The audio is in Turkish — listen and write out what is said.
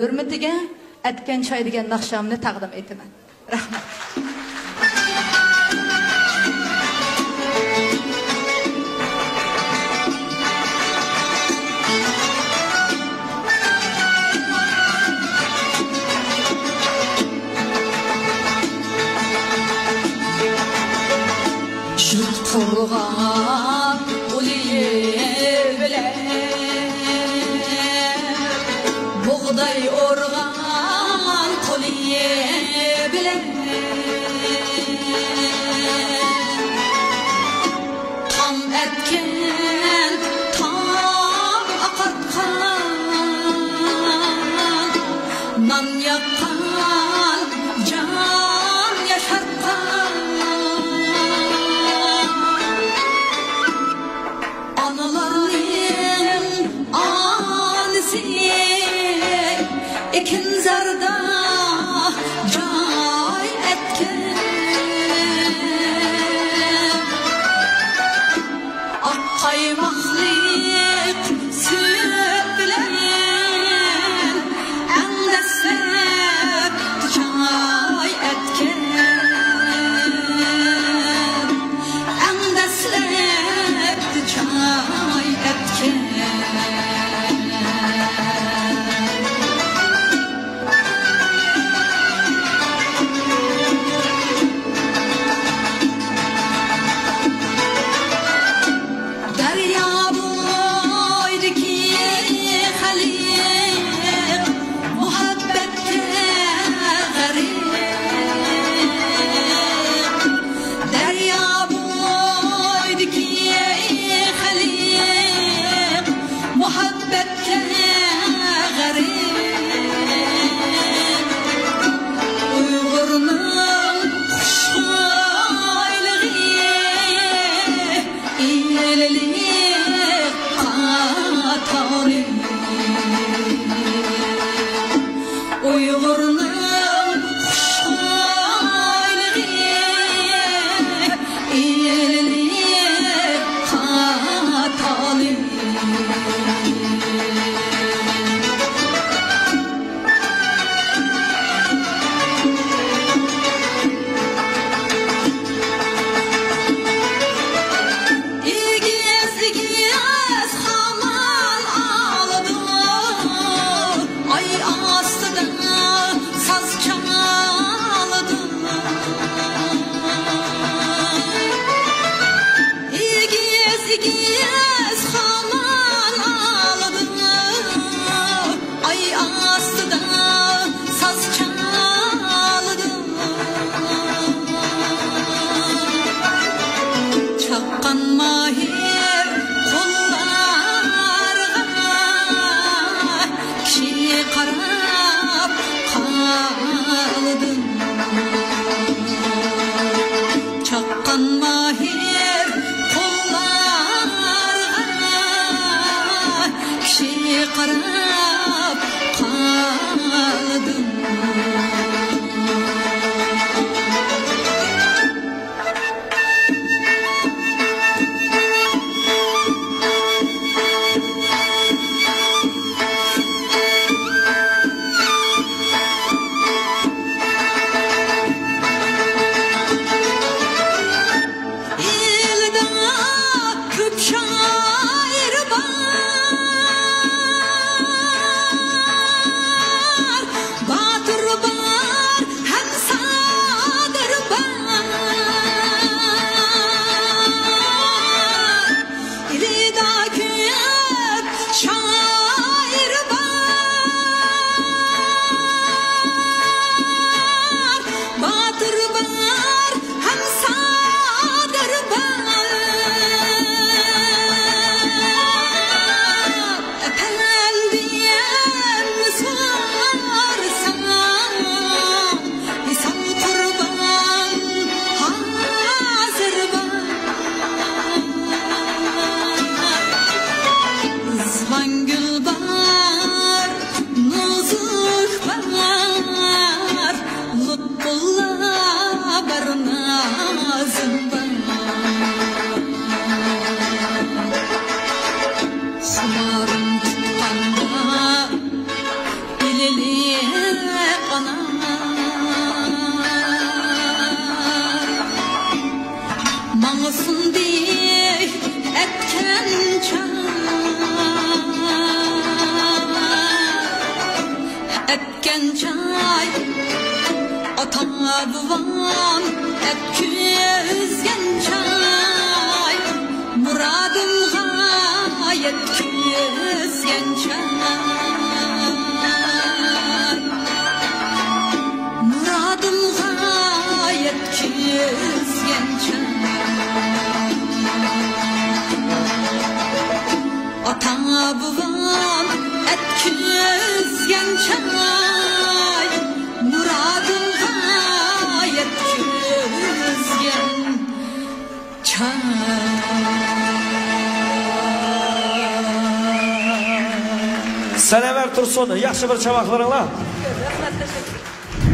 Hürmetiga etken çay degan naqshamni taqdim etaman. Rahmat. Turgan uliye bile buğday organ kuliye bile tam etken tam akatkan nan yakkan can yaşartkan ekin zarda cay etken ak kaymaklık süt bilen en deslep cay etken en deslep cay etken qana Mağısındı etken çay Ata-buvam etküzgen çay Muradımga yetküzgen çay Muradımga yetküzgen çay Ata-buvam etküzgen çay Muradımga yetküzgen çay Selaver Tursun, yaxshi bir chavaqlaringlar. Rahmat, teşekkür